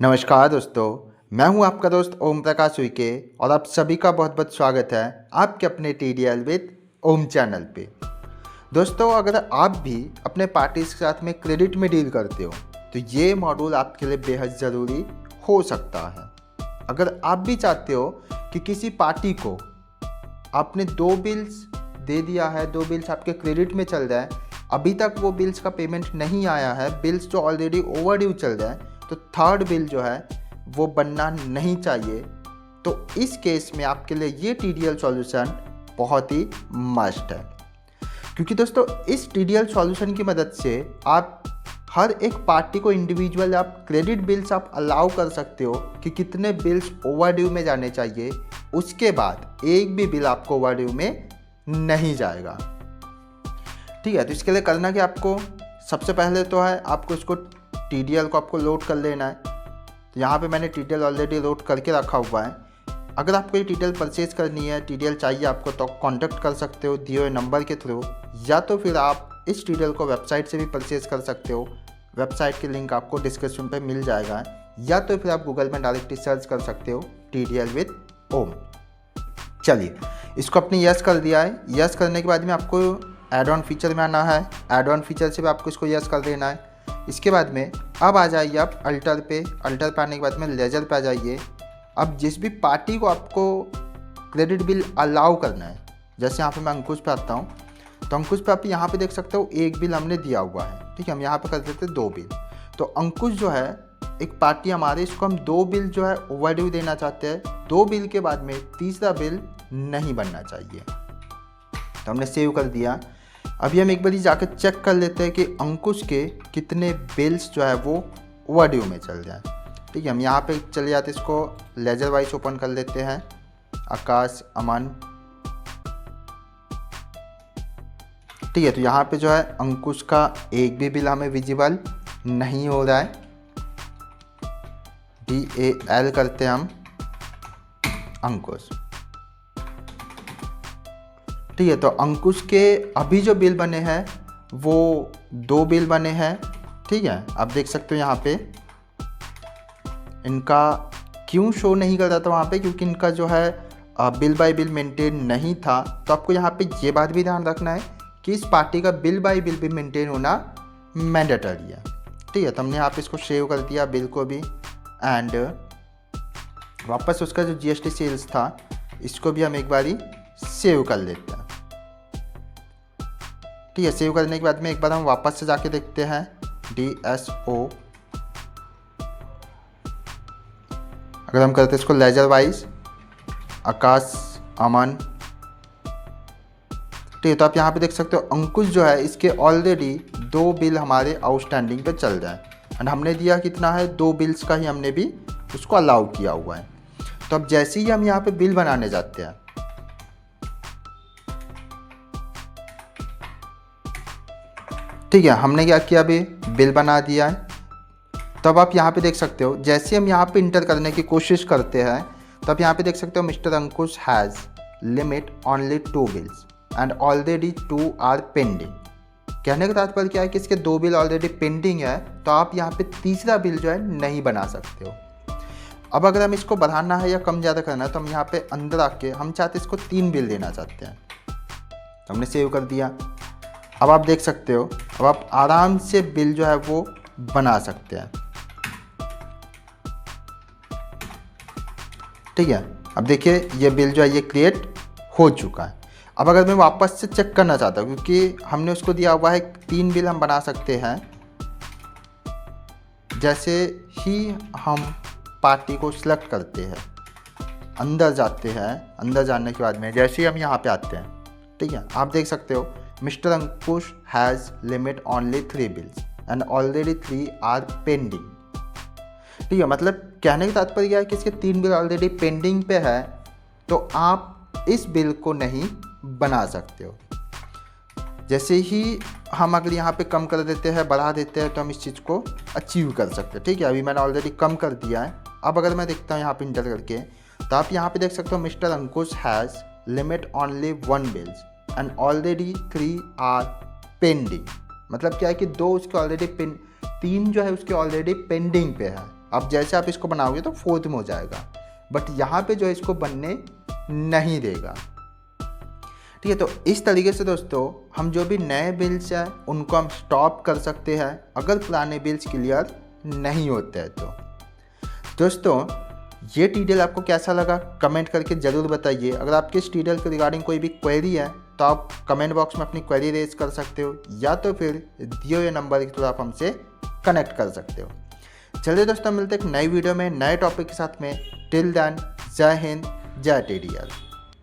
नमस्कार दोस्तों, मैं हूं आपका दोस्त ओम प्रकाश उइके और आप सभी का बहुत बहुत स्वागत है आपके अपने TDL विद ओम चैनल पे। दोस्तों, अगर आप भी अपने पार्टीज के साथ में क्रेडिट में डील करते हो तो ये मॉड्यूल आपके लिए बेहद ज़रूरी हो सकता है। अगर आप भी चाहते हो कि किसी पार्टी को आपने 2 बिल्स दे दिया है, 2 बिल्स आपके क्रेडिट में चल रहा है, अभी तक वो बिल्स का पेमेंट नहीं आया है, बिल्स जो ऑलरेडी ओवरड्यू चल रहा है, तो थर्ड बिल जो है वो बनना नहीं चाहिए। तो इस केस में आपके लिए ये TDL सॉल्यूशन बहुत ही मस्ट है, क्योंकि दोस्तों इस TDL सॉल्यूशन की मदद से आप हर एक पार्टी को इंडिविजुअल आप क्रेडिट बिल्स आप अलाउ कर सकते हो कि कितने बिल्स ओवरड्यू में जाने चाहिए। उसके बाद एक भी बिल आपको ओवरड्यू में नहीं जाएगा। ठीक है, तो इसके लिए करना कि आपको सबसे पहले तो है आपको इसको TDL को आपको लोड कर लेना है। तो यहाँ पे मैंने TDL ऑलरेडी लोड करके रखा हुआ है। अगर आपको ये TDL परचेज करनी है, TDL चाहिए आपको, तो कांटेक्ट कर सकते हो दिए हुए नंबर के थ्रू, या तो फिर आप इस TDL को वेबसाइट से भी परचेज कर सकते हो। वेबसाइट की लिंक आपको डिस्क्रिप्शन पे मिल जाएगा, या तो फिर आप गूगल में डायरेक्टली सर्च कर सकते हो TDL विद ओम। चलिए, इसको आपने यस कर दिया है। यस करने के बाद में आपको एड ऑन फीचर में आना है। एड ऑन फीचर से भी आपको इसको यस कर देना है। इसके बाद में अब आ जाइए आप अल्टर पे। अल्टर पे आने के बाद में लेजर पे आ जाइए। अब जिस भी पार्टी को आपको क्रेडिट बिल अलाउ करना है, जैसे यहाँ पे मैं अंकुश पे आता हूँ, तो अंकुश पे आप यहाँ पे देख सकते हो एक बिल हमने दिया हुआ है। ठीक है, हम यहाँ पे कर देते हैं 2 बिल। तो अंकुश जो है एक पार्टी हमारे, इसको हम 2 बिल जो है ओवरड्यू देना चाहते हैं। 2 बिल के बाद में तीसरा बिल नहीं बनना चाहिए। तो हमने सेव कर दिया। अभी हम एक बार जाकर चेक कर लेते हैं कि अंकुश के कितने बिल्स जो है वो ओवरड्यू में चल जाए। ठीक है, हम यहाँ पे चले जाते, इसको लेजर वाइज ओपन कर लेते हैं। आकाश, अमन। ठीक है, तो यहाँ पे जो है अंकुश का एक भी बिल हमें विजिबल नहीं हो रहा है। DAL करते हैं हम अंकुश। ठीक है, तो अंकुश के अभी जो बिल बने हैं वो 2 बिल बने हैं। ठीक है, आप देख सकते हो यहाँ पे इनका क्यों शो नहीं कर रहा था वहाँ पे, क्योंकि इनका जो है बिल बाय बिल मेंटेन नहीं था। तो आपको यहाँ पे ये बात भी ध्यान रखना है कि इस पार्टी का बिल बाय बिल भी मेंटेन होना मैंडेटरी है। ठीक है, तो हमने यहाँ पे इसको सेव कर दिया बिल को भी, एंड वापस उसका जो GST सेल्स था इसको भी हम एक बारी सेव कर लेते हैं। ठीक है, सेव करने के बाद में एक बार हम वापस से जाके देखते हैं DSO। अगर हम करते इसको लेजर वाइज, आकाश, अमन। ठीक है, तो आप यहाँ पे देख सकते हो अंकुश जो है इसके ऑलरेडी 2 बिल हमारे आउटस्टैंडिंग पे चल रहा है, एंड हमने दिया कितना है, 2 बिल्स का ही हमने भी उसको अलाउ किया हुआ है। तो अब जैसे ही हम यहाँ पे बिल बनाने जाते हैं, ठीक है, हमने क्या किया, अभी बिल बना दिया है। तब आप यहाँ पे देख सकते हो, जैसे हम यहाँ पे इंटर करने की कोशिश करते हैं, तब यहाँ पे देख सकते हो mister Ankush has limit only 2 bills and already 2 are pending. कहने का तात्पर्य क्या है कि इसके 2 बिल ऑलरेडी पेंडिंग है, तो आप यहाँ पे तीसरा बिल जो है नहीं बना सकते हो। अब अगर हम इसको बढ़ाना है या कम ज़्यादा करना है, तो हम यहाँ पे अंदर आके हम चाहते इसको 3 बिल देना चाहते हैं। तो हमने सेव कर दिया। अब आप देख सकते हो, अब आप आराम से बिल जो है वो बना सकते हैं। ठीक है, अब देखिए ये बिल जो है ये क्रिएट हो चुका है। अब अगर मैं वापस से चेक करना चाहता हूँ, क्योंकि हमने उसको दिया हुआ है 3 बिल हम बना सकते हैं। जैसे ही हम पार्टी को सिलेक्ट करते हैं, अंदर जाते हैं, अंदर जाने के बाद में जैसे ही हम यहाँ पे आते हैं, ठीक है, आप देख सकते हो mister Ankush has limit only 3 bills and already 3 are pending. ठीक है, मतलब कहने का तात्पर्य क्या है कि इसके 3 बिल ऑलरेडी पेंडिंग पे है, तो आप इस बिल को नहीं बना सकते हो। जैसे ही हम अगर यहाँ पे कम कर देते हैं, बढ़ा देते हैं, तो हम इस चीज़ को अचीव कर सकते हैं। ठीक है, अभी मैंने ऑलरेडी कम कर दिया है। अब अगर मैं देखता हूँ यहाँ पे इंटर करके, तो आप यहाँ पे देख सकते हो mister Ankush has limit only 1 bills and already 3 are pending. मतलब क्या है कि 2 उसके ऑलरेडी 3 जो है उसके ऑलरेडी पेंडिंग पे है, अब जैसे आप इसको बनाओगे तो 4th में हो जाएगा, बट यहाँ पे जो है इसको बनने नहीं देगा। ठीक है, तो इस तरीके से दोस्तों हम जो भी नए बिल्स हैं उनको हम स्टॉप कर सकते हैं अगर पुराने बिल्स क्लियर नहीं होते हैं तो। दोस्तों ये ट्यूटोरियल आपको कैसा लगा कमेंट करके ज़रूर बताइए। अगर आपके इस ट्यूटोरियल के रिगार्डिंग कोई भी क्वेरी है तो आप कमेंट बॉक्स में अपनी क्वेरी रेज कर सकते हो, या तो फिर दिए हुए नंबर के थ्रू आप हमसे कनेक्ट कर सकते हो। चलिए दोस्तों, मिलते एक नई वीडियो में नए टॉपिक के साथ में। टिल देन, जय हिंद, जय TDL।